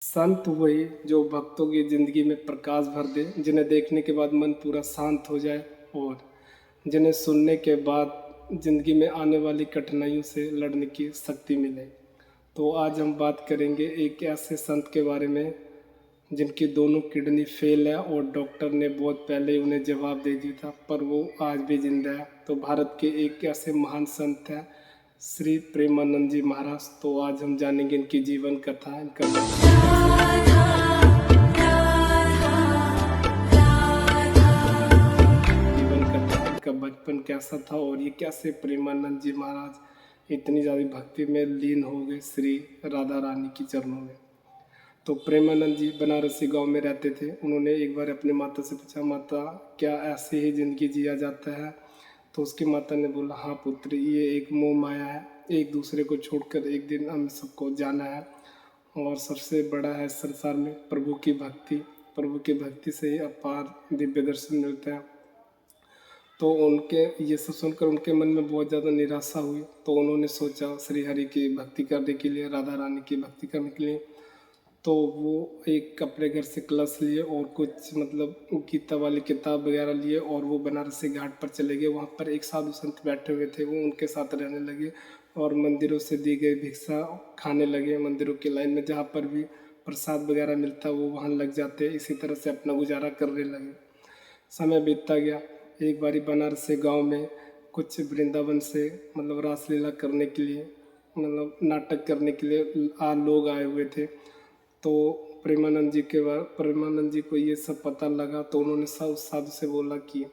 संत वही जो भक्तों की ज़िंदगी में प्रकाश भर दे, जिन्हें देखने के बाद मन पूरा शांत हो जाए और जिन्हें सुनने के बाद ज़िंदगी में आने वाली कठिनाइयों से लड़ने की शक्ति मिले। तो आज हम बात करेंगे एक ऐसे संत के बारे में जिनकी दोनों किडनी फेल है और डॉक्टर ने बहुत पहले ही उन्हें जवाब दे दिया था, पर वो आज भी जिंदा है। तो भारत के एक ऐसे महान संत हैं श्री प्रेमानंद जी महाराज। तो आज हम जानेंगे इनकी जीवन कथा, इनका जीवन कथा, इनका बचपन कैसा था और ये कैसे प्रेमानंद जी महाराज इतनी ज़्यादा भक्ति में लीन हो गए श्री राधा रानी की चरणों में। तो प्रेमानंद जी बनारसी गांव में रहते थे। उन्होंने एक बार अपनी माता से पूछा, माता क्या ऐसे ही ज़िंदगी जिया जाता है? तो उसकी माता ने बोला, हाँ पुत्र, ये एक मोह माया है, एक दूसरे को छोड़कर एक दिन हम सबको जाना है और सबसे बड़ा है संसार में प्रभु की भक्ति। प्रभु की भक्ति से ही अपार दिव्य दर्शन मिलता है। तो उनके ये सब सुनकर उनके मन में बहुत ज़्यादा निराशा हुई। तो उन्होंने सोचा श्री हरि की भक्ति करने के लिए, राधा रानी की भक्ति करने के लिए, तो वो एक अपने घर से कलश लिए और कुछ गीता वाली किताब वगैरह लिए और वो बनारसी घाट पर चले गए। वहाँ पर एक साधु संत बैठे हुए थे, वो उनके साथ रहने लगे और मंदिरों से दी गई भिक्षा खाने लगे। मंदिरों की लाइन में जहाँ पर भी प्रसाद वगैरह मिलता वो वहाँ लग जाते। इसी तरह से अपना गुजारा करने लगे। समय बीतता गया। एक बारी बनारसी गांव में कुछ वृंदावन से रासलीला करने के लिए, नाटक करने के लिए लोग आए हुए थे। तो प्रेमानंद जी को ये सब पता लगा। तो उन्होंने उस साधु से बोला कि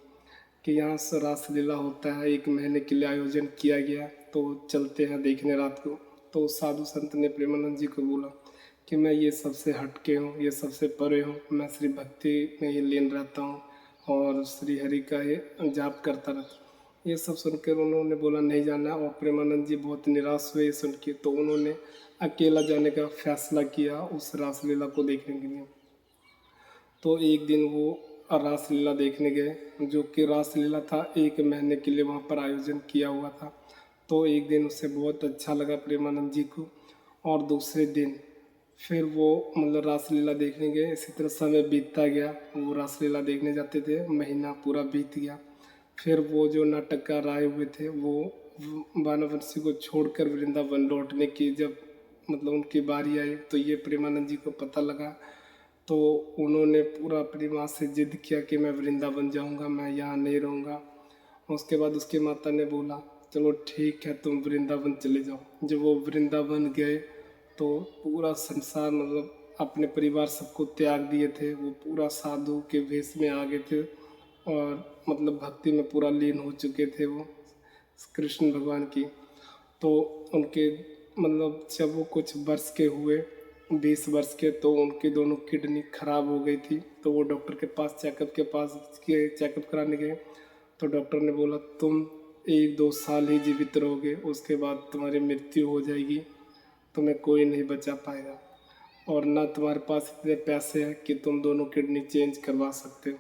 यहाँ से रासलीला होता है, 1 महीने के लिए आयोजन किया गया, तो चलते हैं देखने रात को। तो उस साधु संत ने प्रेमानंद जी को बोला कि मैं ये सबसे हटके हूँ, ये सबसे परे हूँ, मैं श्री भक्ति में ही लीन रहता हूँ और श्री हरि का ये जाप करता रहता। ये सब सुनकर उन्होंने बोला नहीं जाना और प्रेमानंद जी बहुत निराश हुए सुन के। तो उन्होंने अकेला जाने का फैसला किया उस रासलीला को देखने के लिए। तो एक दिन वो रासलीला देखने गए, जो कि रासलीला था 1 महीने के लिए वहाँ पर आयोजन किया हुआ था। तो एक दिन उसे बहुत अच्छा लगा प्रेमानंद जी को और दूसरे दिन फिर वो रासलीला देखने गए। इसी तरह समय बीतता गया, वो रासलीला देखने जाते थे, महीना पूरा बीत गया। फिर वो जो नाटककार आए हुए थे वो वाराणसी को छोड़कर वृंदावन लौटने की जब उनकी बारी आई, तो ये प्रेमानंद जी को पता लगा। तो उन्होंने पूरा अपनी माँ से जिद किया कि मैं वृंदावन जाऊंगा, मैं यहाँ नहीं रहूँगा। उसके बाद उसकी माता ने बोला चलो ठीक है, तुम वृंदावन चले जाओ। जब वो वृंदावन गए तो पूरा संसार अपने परिवार सबको त्याग दिए थे। वो पूरा साधु के वेश में आ गए थे और भक्ति में पूरा लीन हो चुके थे वो कृष्ण भगवान की। तो उनके जब वो कुछ वर्ष के हुए, 20 वर्ष के, तो उनकी दोनों किडनी खराब हो गई थी। तो वो डॉक्टर के पास चेकअप कराने गए। तो डॉक्टर ने बोला तुम 1-2 साल ही जीवित रहोगे, उसके बाद तुम्हारी मृत्यु हो जाएगी, तुम्हें कोई नहीं बचा पाएगा और ना तुम्हारे पास इतने पैसे हैं कि तुम दोनों किडनी चेंज करवा सकते हो।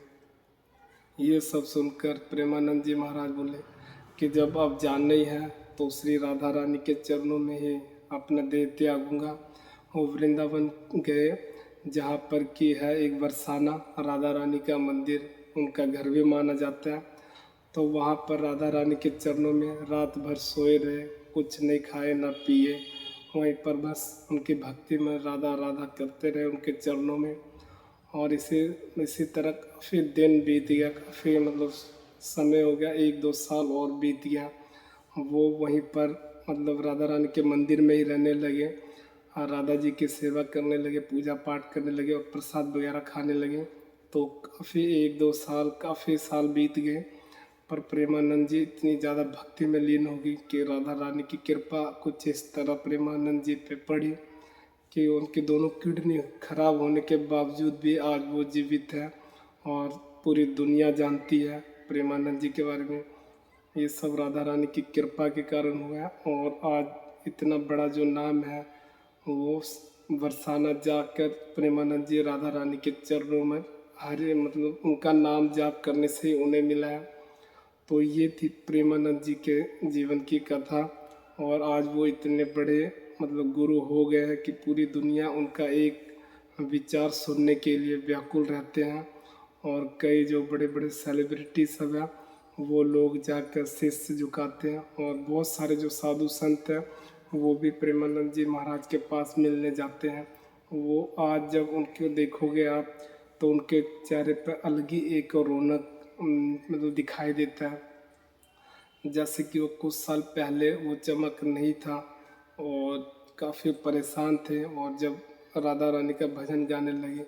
ये सब सुनकर प्रेमानंद जी महाराज बोले कि जब अब जानना ही है तो श्री राधा रानी के चरणों में ही अपना देह त्यागूंगा। वो वृंदावन गए, जहाँ पर कि है एक बरसाना राधा रानी का मंदिर, उनका घर भी माना जाता है। तो वहाँ पर राधा रानी के चरणों में रात भर सोए रहे, कुछ नहीं खाए ना पिए, वहीं पर बस उनकी भक्ति में राधा राधा करते रहे उनके चरणों में। और इसी तरह काफ़ी दिन बीत गया, काफ़ी समय हो गया, 1-2 साल और बीत गया। वो वहीं पर राधा रानी के मंदिर में ही रहने लगे और राधा जी की सेवा करने लगे, पूजा पाठ करने लगे और प्रसाद वगैरह खाने लगे। तो काफ़ी 1-2 साल, काफ़ी साल बीत गए, पर प्रेमानंद जी इतनी ज़्यादा भक्ति में लीन हो गई कि राधा रानी की कृपा कुछ इस तरह प्रेमानंद जी पे पड़ी कि उनकी दोनों किडनी खराब होने के बावजूद भी आज वो जीवित है और पूरी दुनिया जानती है प्रेमानंद जी के बारे में। ये सब राधा रानी की कृपा के कारण हुआ है और आज इतना बड़ा जो नाम है वो बरसाना जाकर प्रेमानंद जी राधा रानी के चरणों में हरे उनका नाम जाप करने से ही उन्हें मिला है। तो ये थी प्रेमानंद जी के जीवन की कथा और आज वो इतने बड़े गुरु हो गए हैं कि पूरी दुनिया उनका एक विचार सुनने के लिए व्याकुल रहते हैं। और कई जो बड़े बड़े सेलिब्रिटी सब हैं वो लोग जाकर शीश झुकाते हैं। और बहुत सारे जो साधु संत हैं वो भी प्रेमानंद जी महाराज के पास मिलने जाते हैं। वो आज जब उनको देखोगे आप तो उनके चेहरे पर अलग ही एक रौनक मतलब दिखाई देता है, जैसे कि वो कुछ साल पहले वो चमक नहीं था और काफ़ी परेशान थे। और जब राधा रानी का भजन गाने लगे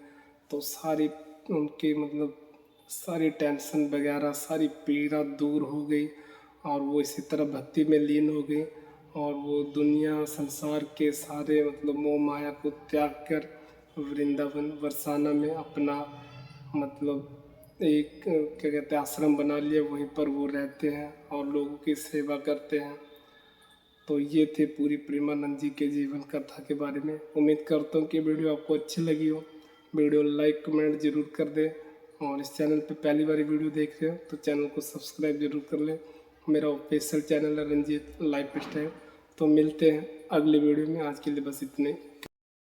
तो सारी उनकी मतलब सारी टेंशन वगैरह सारी पीड़ा दूर हो गई और वो इसी तरह भक्ति में लीन हो गई। और वो दुनिया संसार के सारे मतलब मोह माया को त्याग कर वृंदावन बरसाना में अपना मतलब एक क्या कहते हैं आश्रम बना लिया, वहीं पर वो रहते हैं और लोगों की सेवा करते हैं। तो ये थे पूरी प्रेमानंद जी के जीवन कथा के बारे में। उम्मीद करता हूँ कि वीडियो आपको अच्छी लगी हो। वीडियो लाइक कमेंट ज़रूर कर दें और इस चैनल पे पहली बार वीडियो देख रहे हो तो चैनल को सब्सक्राइब जरूर कर लें। मेरा ऑफिशियल चैनल है रंजीत लाइफ स्टाइल। तो मिलते हैं अगले वीडियो में, आज के लिए बस इतने।